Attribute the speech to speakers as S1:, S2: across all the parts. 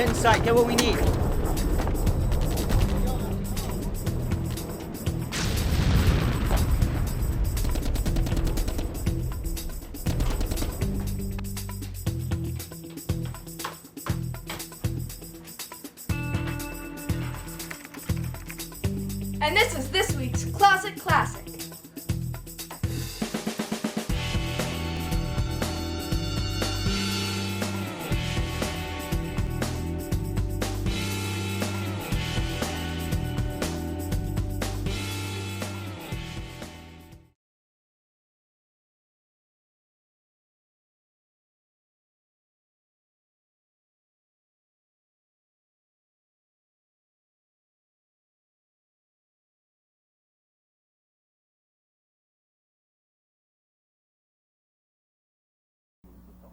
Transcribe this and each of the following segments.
S1: Get inside. Get what we need.
S2: And this is this week's Classic Classic.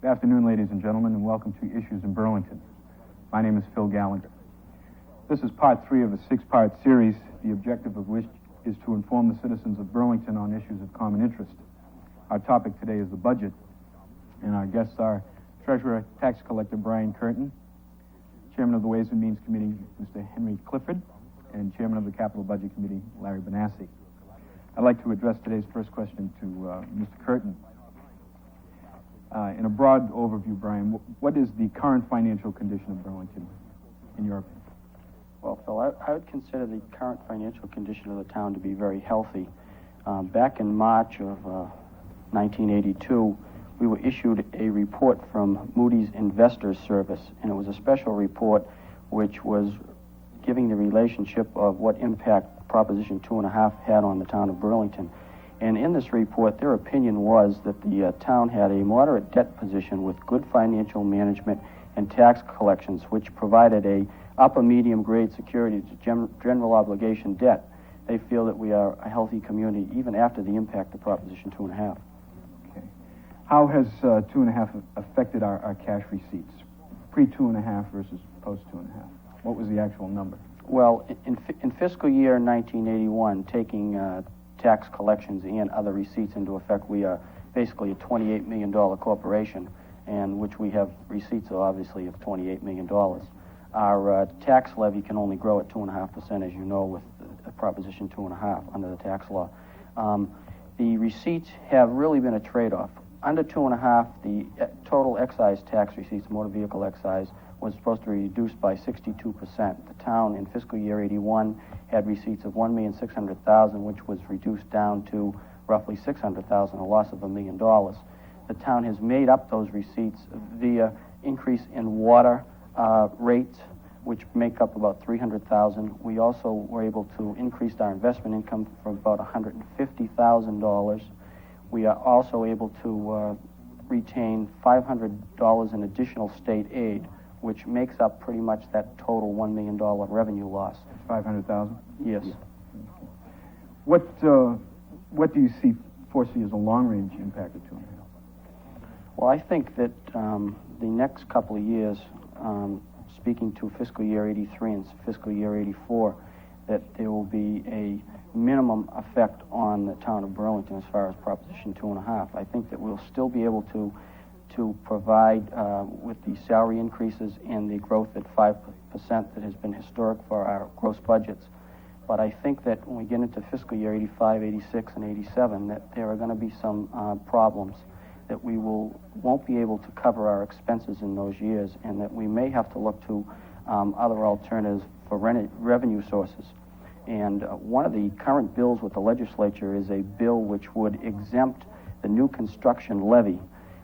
S3: Good afternoon, ladies and gentlemen, and welcome to Issues in Burlington. My name is Phil Gallagher. This is part 3 of a 6-part series, the objective of which is to inform the citizens of Burlington on issues of common interest. Our topic today is the budget, and our guests are Treasurer, Tax Collector Bryan Curtin, Chairman of the Ways and Means Committee, Mr. Henry Clifford, and Chairman of the Capital Budget Committee, Larry Benassi. I'd like to address today's first question to Mr. Curtin. In a broad overview, Bryan, what is the current financial condition of Burlington, in your opinion?
S4: Well, Phil, I would consider the current financial condition of the town to be very healthy. Back in March of 1982, we were issued a report from Moody's Investors Service, and it was a special report which was giving the relationship of what impact Proposition 2.5 had on the town of Burlington. And in this report, their opinion was that the town had a moderate debt position with good financial management and tax collections, which provided a upper medium grade security to general obligation debt. They feel that we are a healthy community even after the impact of Proposition 2.5.
S3: Okay. How has 2.5 affected our cash receipts, pre-2.5 versus post-2.5? What was the actual number?
S4: Well, in fiscal year 1981, taking tax collections and other receipts into effect, we are basically a $28 million corporation, and which we have receipts of, obviously, of $28 million. Our tax levy can only grow at 2.5%, as you know, with Proposition 2.5 under the tax law. The receipts have really been a trade-off. Under 2.5, the total excise tax receipts, motor vehicle excise, was supposed to be reduced by 62%. The town in fiscal year 81 had receipts of $1,600,000, which was reduced down to roughly $600,000, a loss of $1 million. The town has made up those receipts via increase in water rates, which make up about $300,000. We also were able to increase our investment income from about $150,000. We are also able to retain $500 in additional state aid, which makes up pretty much that total $1 million revenue loss.
S3: 500,000?
S4: Yes.
S3: Yeah. What do you foresee as a long-range impact of 2.5?
S4: Well, I think that the next couple of years, speaking to fiscal year 83 and fiscal year 84, that there will be a minimum effect on the town of Burlington as far as Proposition 2.5. I think that we'll still be able to provide with the salary increases and the growth at 5% that has been historic for our gross budgets. But I think that when we get into fiscal year 85, 86, and 87, that there are going to be some problems, that we won't be able to cover our expenses in those years, and that we may have to look to other alternatives for revenue sources. And one of the current bills with the legislature is a bill which would exempt the new construction levy.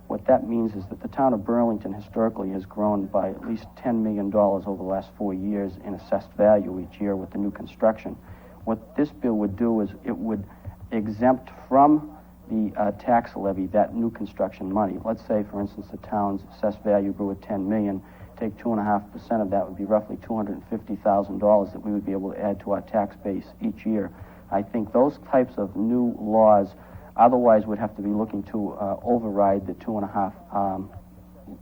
S4: What that means is that the town of Burlington historically has grown by at least $10 million over the last 4 years in assessed value each year with the new construction. What this bill would do is it would exempt from the tax levy that new construction money. Let's say, for instance, the town's assessed value grew at $10 million. Take 2.5% of that would be roughly $250,000 that we would be able to add to our tax base each year. I think those types of new laws otherwise would have to be looking to override the 2.5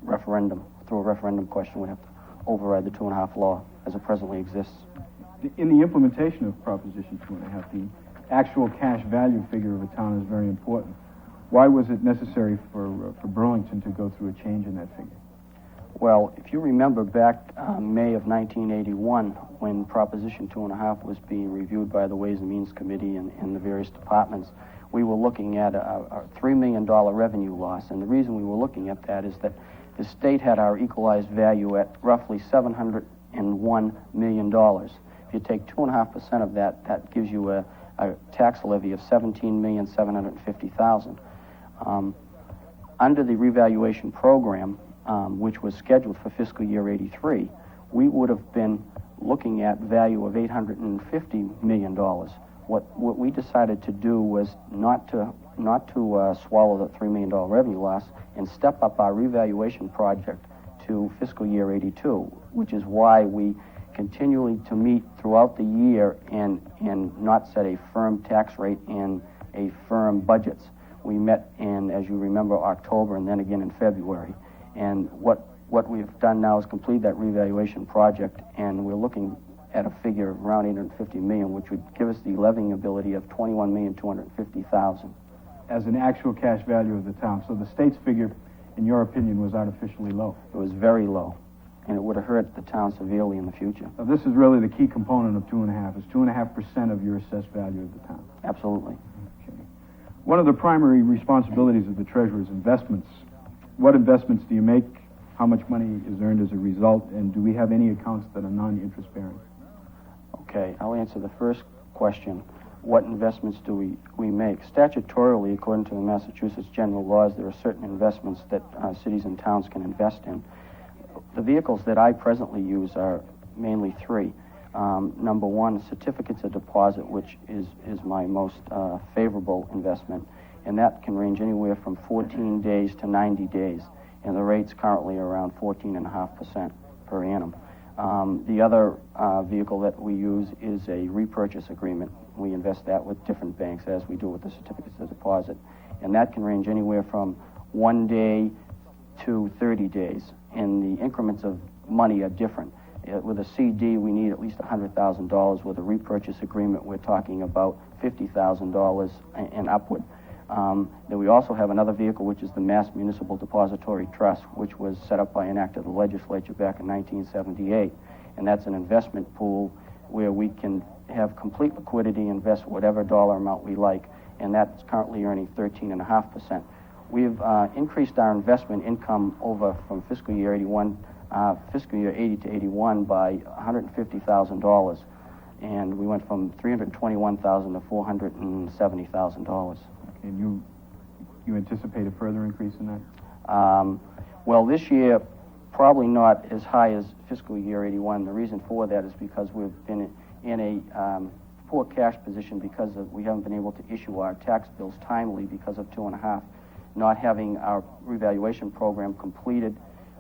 S4: referendum. Through a referendum question, we'd have to override the 2.5 law as it presently exists.
S3: In the implementation of Proposition 2.5, the actual cash value figure of a town is very important. Why was it necessary for Burlington to go through a change in that figure?
S4: Well, if you remember back May of 1981, when Proposition 2.5 was being reviewed by the Ways and Means Committee and the various departments, we were looking at a $3 million revenue loss. And the reason we were looking at that is that the state had our equalized value at roughly $701 million. If you take 2.5% of that, that gives you a tax levy of $17,750,000. Under the revaluation program, which was scheduled for fiscal year '83, we would have been looking at value of $850 million. What we decided to do was not to swallow the $3 million revenue loss and step up our revaluation project to fiscal year '82, which is why we continually to meet throughout the year and not set a firm tax rate and a firm budgets. We met in, as you remember, October and then again in February. And what we've done now is complete that revaluation project, and we're looking at a figure of around $850 million, which would give us the levying ability of $21,250,000.
S3: As an actual cash value of the town. So the state's figure, in your opinion, was artificially low.
S4: It was very low, and it would have hurt the town severely in the future.
S3: So this is really the key component of 2.5, is 2.5% of your assessed value of the town.
S4: Absolutely.
S3: Okay. One of the primary responsibilities of the treasurer is investments. What investments do you make? How much money is earned as a result? And do we have any accounts that are non-interest bearing?
S4: Okay, I'll answer the first question. What investments do we make? Statutorily, according to the Massachusetts general laws, there are certain investments that cities and towns can invest in. The vehicles that I presently use are mainly three. Number one, certificates of deposit, which is my most favorable investment, and that can range anywhere from 14 days to 90 days, and the rates currently are around 14.5% per annum. The other vehicle that we use is a repurchase agreement. We invest that with different banks as we do with the certificates of deposit, and that can range anywhere from 1 day to 30 days, and the increments of money are different. With a CD, we need at least $100,000. With a repurchase agreement, we're talking about $50,000 and upward. Then we also have another vehicle, which is the Mass Municipal Depository Trust, which was set up by an act of the legislature back in 1978. And that's an investment pool where we can have complete liquidity, invest whatever dollar amount we like, and that's currently earning 13.5%. We've increased our investment income over from fiscal year 80 to 81 by $150,000, and we went from $321,000 to $470,000.
S3: And you anticipate a further increase in that?
S4: Well, this year, probably not as high as fiscal year 81. The reason for that is because we've been in a poor cash position because we haven't been able to issue our tax bills timely because of 2.5. Not having our revaluation program completed,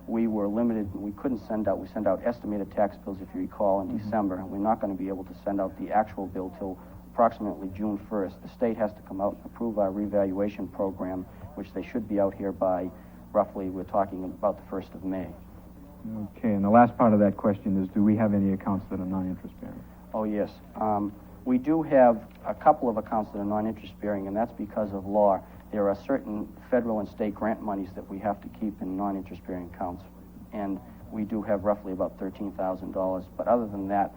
S4: we were limited. We couldn't send out. We send out estimated tax bills, if you recall, in December, and we're not going to be able to send out the actual bill till approximately June 1st. The state has to come out and approve our revaluation program, which they should be out here by roughly, we're talking about the 1st of May.
S3: Okay, and the last part of that question is, do we have any accounts that are non-interest bearing?
S4: Oh, yes. We do have a couple of accounts that are non-interest bearing, and that's because of law. There are certain federal and state grant monies that we have to keep in non-interest bearing accounts, and we do have roughly about $13,000. But other than that,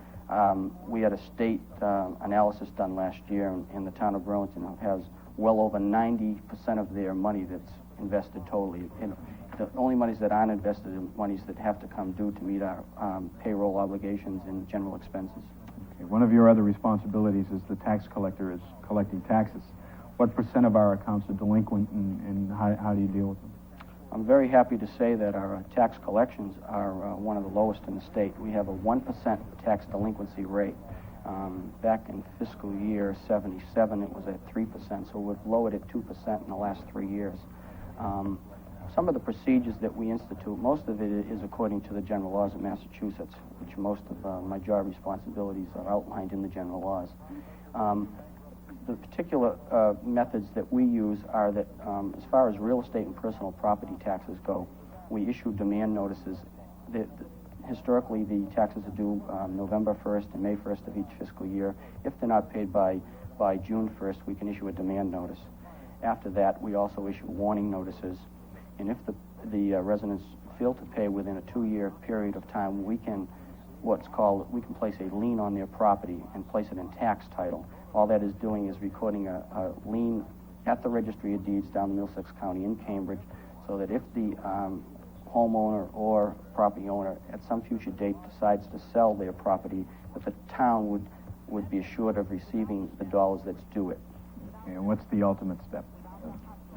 S4: we had a state analysis done last year, and the town of Burlington has well over 90% of their money that's invested totally. The only monies that aren't invested are monies that have to come due to meet our payroll obligations and general expenses.
S3: Okay. One of your other responsibilities as the tax collector is collecting taxes. What % of our accounts are delinquent, and how do you deal with them?
S4: I'm very happy to say that our tax collections are one of the lowest in the state. We have a 1% tax delinquency rate. Back in fiscal year 77, it was at 3%, so we've lowered it 2% in the last 3 years. Some of the procedures that we institute, most of it is according to the general laws of Massachusetts, which most of my job responsibilities are outlined in the general laws. The particular methods that we use are that as far as real estate and personal property taxes go, we issue demand notices. Historically, the taxes are due November 1st and May 1st of each fiscal year. If they're not paid by June 1st, we can issue a demand notice. After that, we also issue warning notices. And if the residents fail to pay within a 2-year period of time, we can place a lien on their property and place it in tax title. All that is doing is recording a lien at the Registry of Deeds down in Middlesex County in Cambridge, so that if the homeowner or property owner at some future date decides to sell their property, that the town would be assured of receiving the dollars that's due it.
S3: Okay, and what's the ultimate step?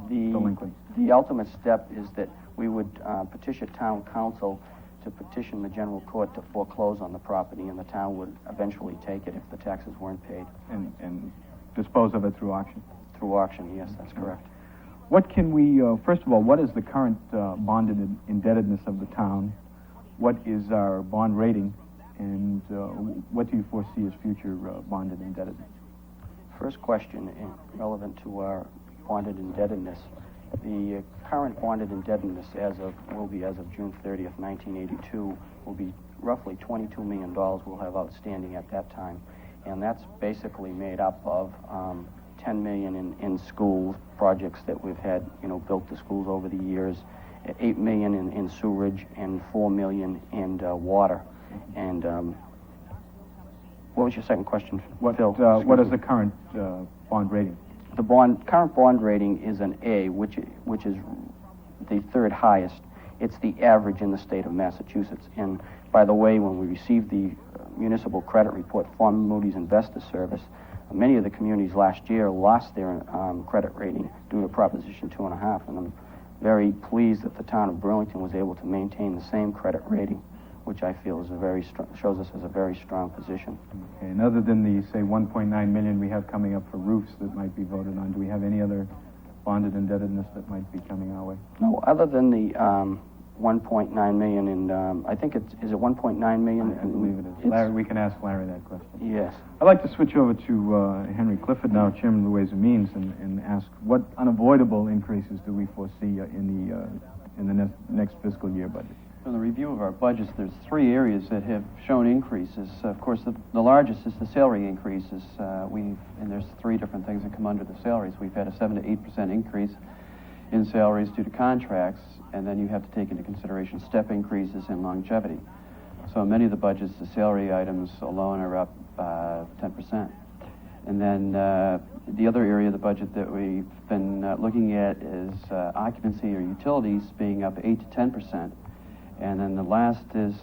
S3: Delinquent.
S4: The ultimate step is that we would petition town council to petition the general court to foreclose on the property, and the town would eventually take it if the taxes weren't paid.
S3: And dispose of it through auction?
S4: Through auction, yes, that's correct.
S3: What can we, first of all, what is the current bonded indebtedness of the town? What is our bond rating? And what do you foresee as future bonded indebtedness?
S4: First question, relevant to our bonded indebtedness. The current bonded indebtedness will be as of June 30th, 1982, will be roughly $22 million we'll have outstanding at that time. And that's basically made up of $10 million in school projects that we've had, built the schools over the years, $8 million in sewerage, and $4 million in water. And what was your second question, Phil?
S3: What is the current bond rating?
S4: The current bond rating is an A, which is the third highest. It's the average in the state of Massachusetts. And by the way, when we received the municipal credit report from Moody's Investor Service, many of the communities last year lost their credit rating due to Proposition 2.5, and I'm very pleased that the town of Burlington was able to maintain the same credit rating, which I feel is shows us as a very strong position.
S3: Okay, and other than the, say, $1.9 million we have coming up for roofs that might be voted on, do we have any other bonded indebtedness that might be coming our way?
S4: No, other than the $1.9 million, and I think is it $1.9 million?
S3: I believe it is. Larry, we can ask Larry that question.
S4: Yes.
S3: I'd like to switch over to Henry Clifford now, Chairman of the Ways and Means, and ask what unavoidable increases do we foresee in the next fiscal year budget?
S1: In the review of our budgets, there's 3 areas that have shown increases. Of course, the largest is the salary increases. And there's 3 different things that come under the salaries. We've had a 7 to 8% increase in salaries due to contracts, and then you have to take into consideration step increases and longevity. So in many of the budgets, the salary items alone are up 10%. And then the other area of the budget that we've been looking at is occupancy or utilities being up 8 to 10%. And then the last is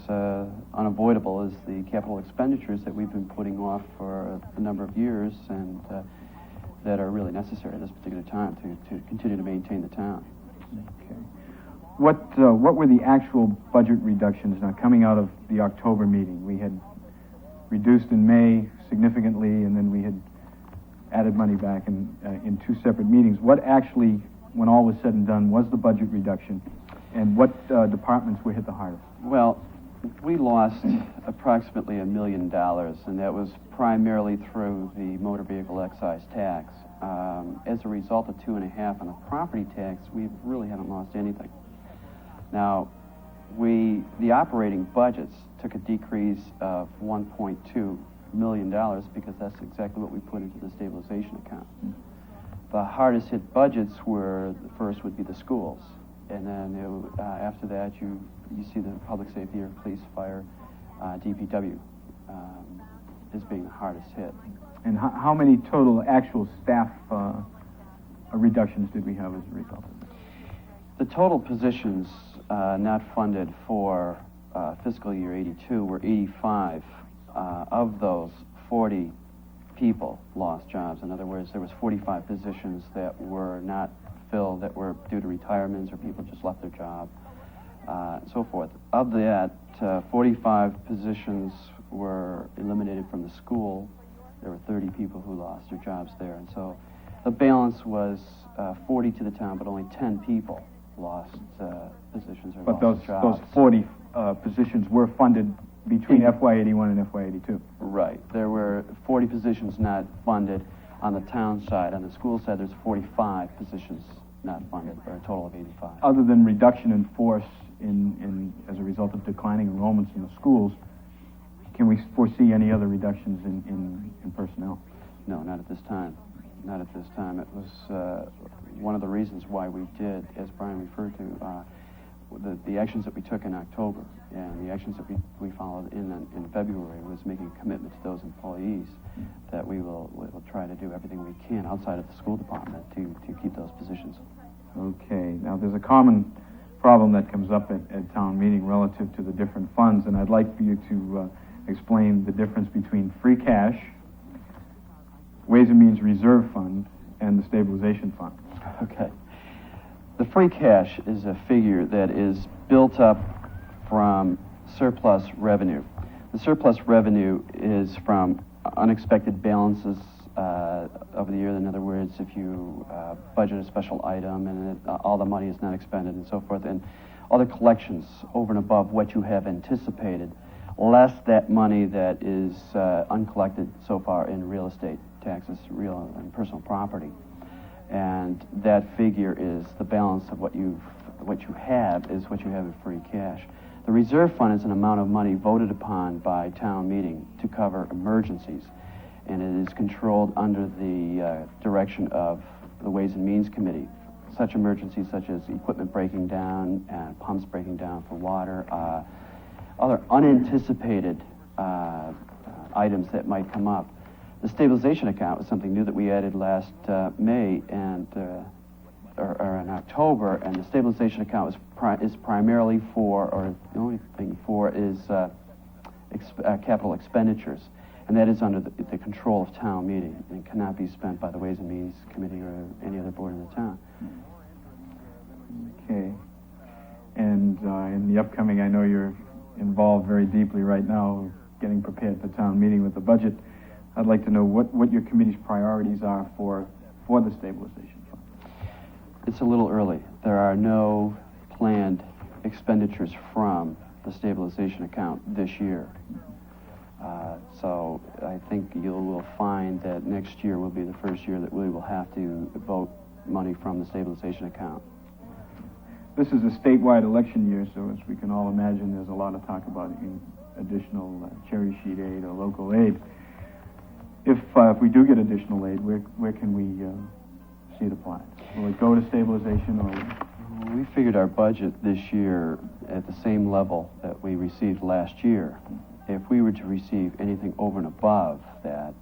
S1: unavoidable is the capital expenditures that we've been putting off for a number of years and that are really necessary at this particular time to continue to maintain the town.
S3: Okay. What were the actual budget reductions now coming out of the October meeting? We had reduced in May significantly, and then we had added money back in 2 separate meetings. What actually, when all was said and done, was the budget reduction? And what departments were hit the hardest?
S1: Well, we lost approximately $1 million, and that was primarily through the motor vehicle excise tax. As a result of 2.5 on the property tax, we really haven't lost anything. Now, the operating budgets took a decrease of $1.2 million because that's exactly what we put into the stabilization account. The hardest hit budgets the first would be the schools. And then after that, you see the public safety or police, fire, DPW as being the hardest hit.
S3: And how many total actual staff reductions did we have as a result of this?
S1: The total positions not funded for fiscal year 82 were 85. Of those, 40 people lost jobs. In other words, there was 45 positions that were not filled, that were due to retirements or people just left their job, and so forth. Of that, 45 positions were eliminated from the school. There were 30 people who lost their jobs there. And so the balance was 40 to the town, but only 10 people lost positions or lost jobs.
S3: Those 40 positions were funded between FY81 and FY82.
S1: Right. There were 40 positions not funded on the town side. On the school side, there's 45 positions not funded, or a total of 85.
S3: Other than reduction in force as a result of declining enrollments in the schools, can we foresee any other reductions in personnel?
S1: No, not at this time. Not at this time. It was one of the reasons why we did, as Brian referred to, the actions that we took in October and the actions that we followed in February was making a commitment to those employees that we'll try to do everything we can outside of the school department to keep those positions.
S3: Okay. Now, there's a common problem that comes up at town meeting relative to the different funds, and I'd like for you to explain the difference between free cash, Ways and Means Reserve Fund, and the Stabilization Fund.
S1: Okay. The free cash is a figure that is built up from surplus revenue. The surplus revenue is from unexpected balances over the year. In other words, if you budget a special item and all the money is not expended and so forth, and other collections over and above what you have anticipated, less that money that is uncollected so far in real estate taxes, real and personal property. And that figure is the balance of what you have is what you have in free cash. The reserve fund is an amount of money voted upon by town meeting to cover emergencies, and it is controlled under the direction of the Ways and Means Committee. Such emergencies such as equipment breaking down and pumps breaking down for water, other unanticipated items that might come up. The stabilization account was something new that we added last May and or in October, and the stabilization account is primarily for, or the only thing for, is capital expenditures, and that is under the control of town meeting and cannot be spent by the Ways and Means Committee or any other board in the town.
S3: Okay. And in the upcoming, I know you're involved very deeply right now, getting prepared for town meeting with the budget. I'd like to know what your committee's priorities are for the stabilization fund.
S1: It's a little early. There are no planned expenditures from the stabilization account this year. So I think you will find that next year will be the first year that we will have to vote money from the stabilization account.
S3: This is a statewide election year, so as we can all imagine, there's a lot of talk about additional cherry sheet aid or local aid. If we do get additional aid, where can we see it applied? Will it go to stabilization, or?
S1: We figured our budget this year at the same level that we received last year. If we were to receive anything over and above that,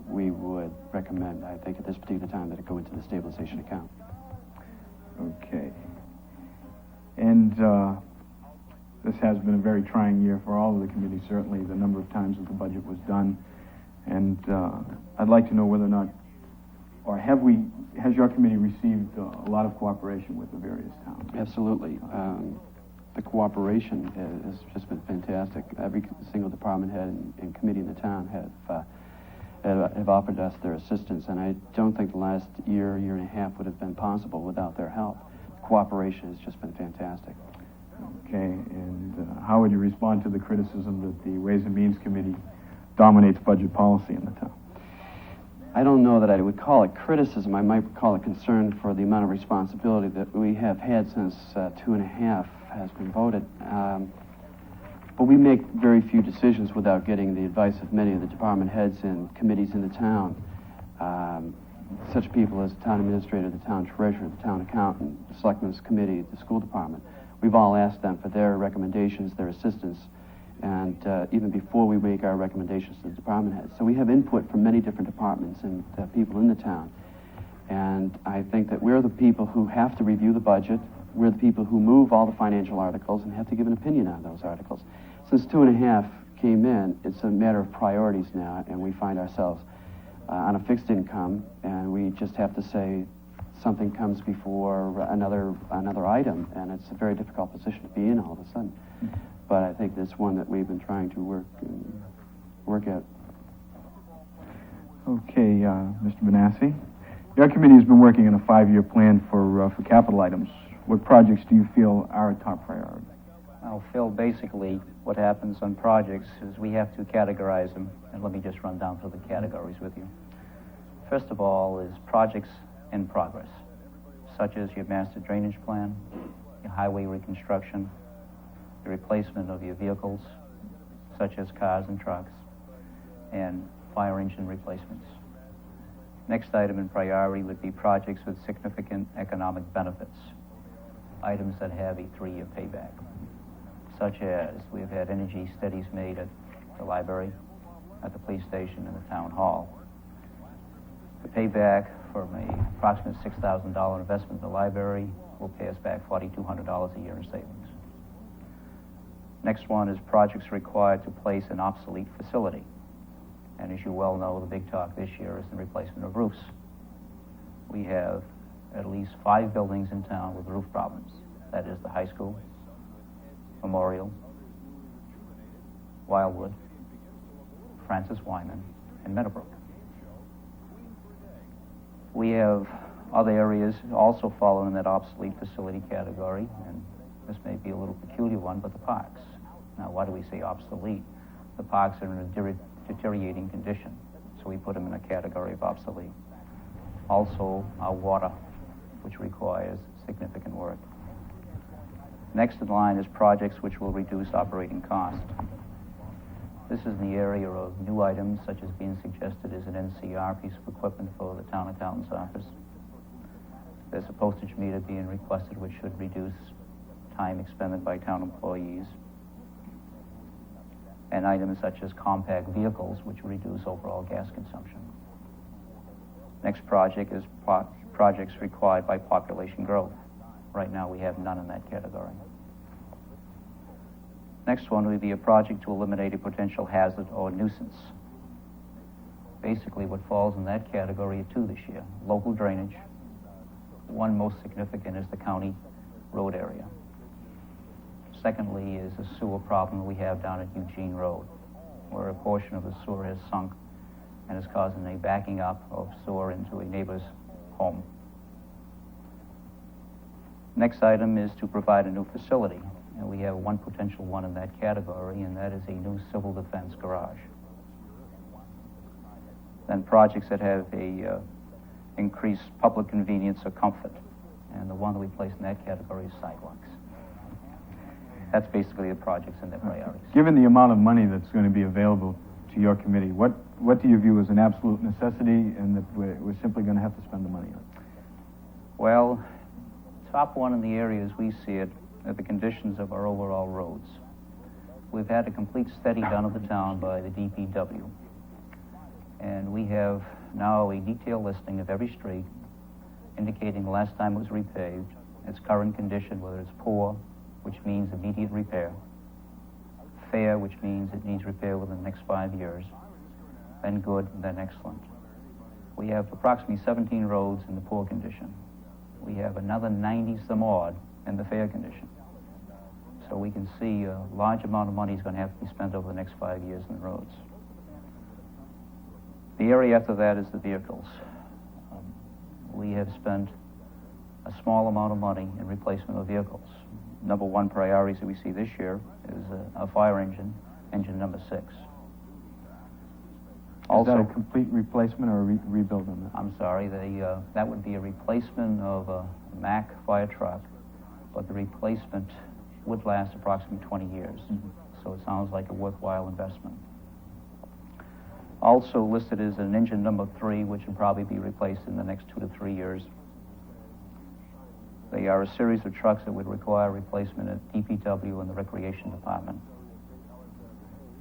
S1: we would recommend, I think at this particular time, that it go into the stabilization account.
S3: Okay. And this has been a very trying year for all of the committees, certainly the number of times that the budget was done. And I'd like to know whether or not, or has your committee received a lot of cooperation with the various towns?
S1: Absolutely. The cooperation has just been fantastic. Every single department head and committee in the town have offered us their assistance, and I don't think the last year and a half would have been possible without their help. Cooperation has just been fantastic.
S3: Okay, and how would you respond to the criticism that the Ways and Means Committee dominates budget policy in the town?
S1: I don't know that I would call it criticism. I might call it concern for the amount of responsibility that we have had since 2.5 has been voted. But we make very few decisions without getting the advice of many of the department heads and committees in the town. Such people as the town administrator, the town treasurer, the town accountant, the selectmen's committee, the school department. We've all asked them for their recommendations, their assistance, and even before we make our recommendations to the department heads. So we have input from many different departments and people in the town. And I think that we're the people who have to review the budget. We're the people who move all the financial articles and have to give an opinion on those articles. Since 2.5 came in, it's a matter of priorities now, and we find ourselves on a fixed income, and we just have to say something comes before another item, and it's a very difficult position to be in all of a sudden. But I think it's one that we've been trying to work at.
S3: Okay, Mr. Benassi, your committee has been working on a 5-year plan for capital items. What projects do you feel are a top priority?
S5: Well, Phil, basically what happens on projects is we have to categorize them, and let me just run down through the categories with you. First of all is projects in progress, such as your master drainage plan, your highway reconstruction, the replacement of your vehicles, such as cars and trucks, and fire engine replacements. Next item in priority would be projects with significant economic benefits. items that have a 3-year payback, such as we've had energy studies made at the library, at the police station, and the town hall. The payback from a approximate $6,000 investment in the library will pay us back $4,200 a year in savings. Next one is projects required to place an obsolete facility. And as you well know, the big talk this year is the replacement of roofs. We have at least 5 buildings in town with roof problems. That is the high school, Memorial, Wildwood, Francis Wyman, and Meadowbrook. We have other areas also falling in that obsolete facility category, and this may be a little peculiar one, but the parks. Now, why do we say obsolete? The parks are in a deteriorating condition, so we put them in a category of obsolete. Also, our water, which requires significant work. Next in line is projects which will reduce operating cost. This is in the area of new items, such as being suggested as an NCR piece of equipment for the town accountant's office. There's a postage meter being requested, which should reduce time expended by town employees. And items such as compact vehicles, which reduce overall gas consumption. Next project is projects required by population growth. Right now, we have none in that category. Next one would be a project to eliminate a potential hazard or nuisance. Basically, what falls in that category are 2 this year. Local drainage. One most significant is the county road area. Secondly is the sewer problem we have down at Eugene Road, where a portion of the sewer has sunk and is causing a backing up of sewer into a neighbor's home. Next item is to provide a new facility. And we have one potential one in that category, and that is a new civil defense garage. Then projects that have a increased public convenience or comfort. And the one that we place in that category is sidewalks. That's basically the projects and their priorities.
S3: Given the amount of money that's going to be available to your committee, what do you view as an absolute necessity and that we're simply going to have to spend the money on?
S5: Well, top one in the areas we see it are the conditions of our overall roads. We've had a complete study done of the town by the DPW. And we have now a detailed listing of every street indicating the last time it was repaved, its current condition, whether it's poor, which means immediate repair, fair, which means it needs repair within the next 5 years, then good, and then excellent. We have approximately 17 roads in the poor condition. We have another 90 some odd in the fair condition. So we can see a large amount of money is going to have to be spent over the next 5 years in the roads. The area after that is the vehicles. We have spent a small amount of money in replacement of vehicles. Number one priorities that we see this year is a fire engine number 6.
S3: Also, is that a complete replacement or a rebuild on that?
S5: I'm sorry, that would be a replacement of a Mack fire truck, but the replacement would last approximately 20 years. Mm-hmm. So it sounds like a worthwhile investment. Also listed is an engine number 3, which will probably be replaced in the next 2 to 3 years. They are a series of trucks that would require replacement at DPW and the Recreation Department.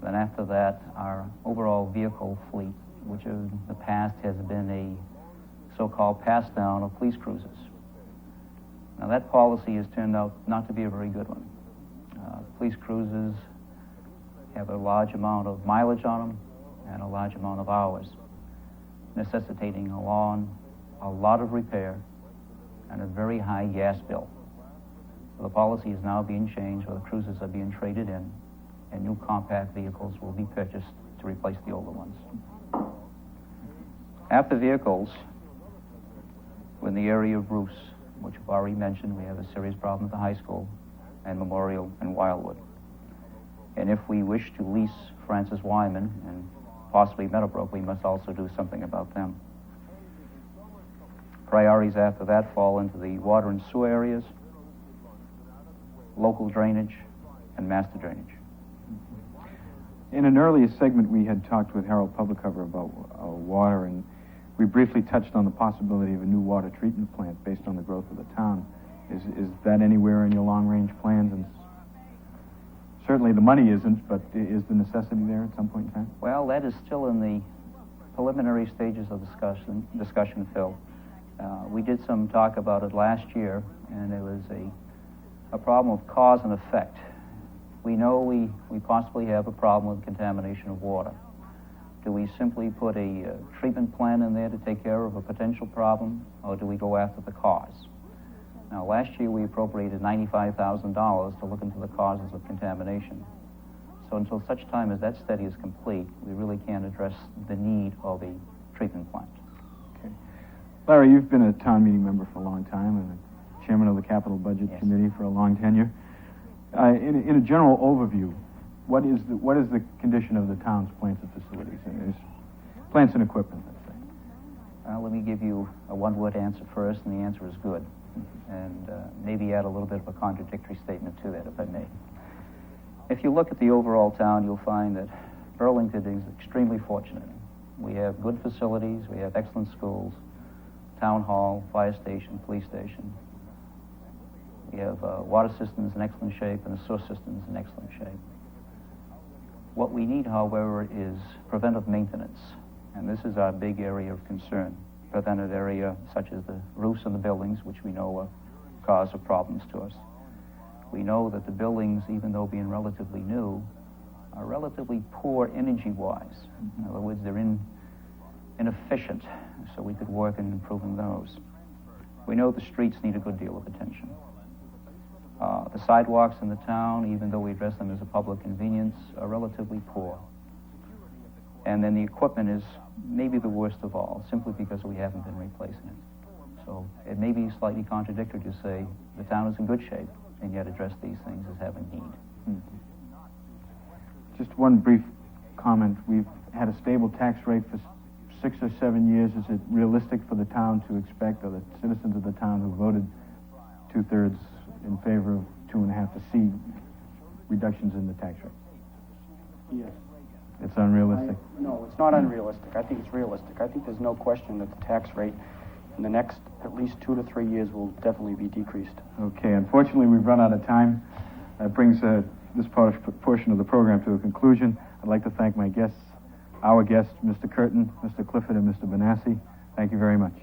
S5: Then after that, our overall vehicle fleet, which in the past has been a so-called pass-down of police cruisers. Now that policy has turned out not to be a very good one. Police cruisers have a large amount of mileage on them and a large amount of hours, necessitating a lot of repair and a very high gas bill. So the policy is now being changed where the cruisers are being traded in and new compact vehicles will be purchased to replace the older ones. After vehicles, we're in the area of roofs, which I've already mentioned. We have a serious problem at the high school and Memorial and Wildwood. And if we wish to lease Francis Wyman and possibly Meadowbrook, we must also do something about them. Priorities after that fall into the water and sewer areas, local drainage, and master drainage.
S3: In an earlier segment, we had talked with Harold Publicover about water, and we briefly touched on the possibility of a new water treatment plant based on the growth of the town. Is that anywhere in your long-range plans? And certainly the money isn't, but is the necessity there at some point in time?
S5: Well, that is still in the preliminary stages of discussion, Phil. We did some talk about it last year, and it was a problem of cause and effect. We know we possibly have a problem with contamination of water. Do we simply put a treatment plan in there to take care of a potential problem, or do we go after the cause? Now, last year we appropriated $95,000 to look into the causes of contamination. So until such time as that study is complete, we really can't address the need of a treatment plant.
S3: Okay. Larry, you've been a town meeting member for a long time and the chairman of the Capital Budget
S5: Yes.
S3: Committee for a long tenure. In a general overview, what is the condition of the town's plants and facilities? Plants and equipment, let's say.
S5: Let me give you a one-word answer first, and the answer is good. And maybe add a little bit of a contradictory statement to that, if I may. If you look at the overall town, you'll find that Burlington is extremely fortunate. We have good facilities, we have excellent schools, town hall, fire station, police station. We have water systems in excellent shape and the sewer systems in excellent shape. What we need, however, is preventive maintenance, and this is our big area of concern. Preventive area such as the roofs of the buildings, which we know are cause of problems to us. We know that the buildings, even though being relatively new, are relatively poor energy-wise. In other words, they're inefficient, so we could work in improving those. We know the streets need a good deal of attention. The sidewalks in the town, even though we address them as a public convenience, are relatively poor. And then the equipment is maybe the worst of all, simply because we haven't been replacing it. So it may be slightly contradictory to say the town is in good shape and yet address these things as having need.
S3: Just one brief comment. We've had a stable tax rate for 6 or 7 years. Is it realistic for the town to expect, or the citizens of the town who voted 2/3 in favor of 2.5 to see reductions in the tax rate?
S4: Yes.
S3: It's unrealistic.
S4: No, it's not unrealistic. I think it's realistic. I think there's no question that the tax rate in the next at least 2 to 3 years will definitely be decreased.
S3: Okay, unfortunately we've run out of time. That brings this portion of the program to a conclusion. I'd like to thank my guests, our guests, Mr. Curtin, Mr. Clifford, and Mr. Benassi. Thank you very much.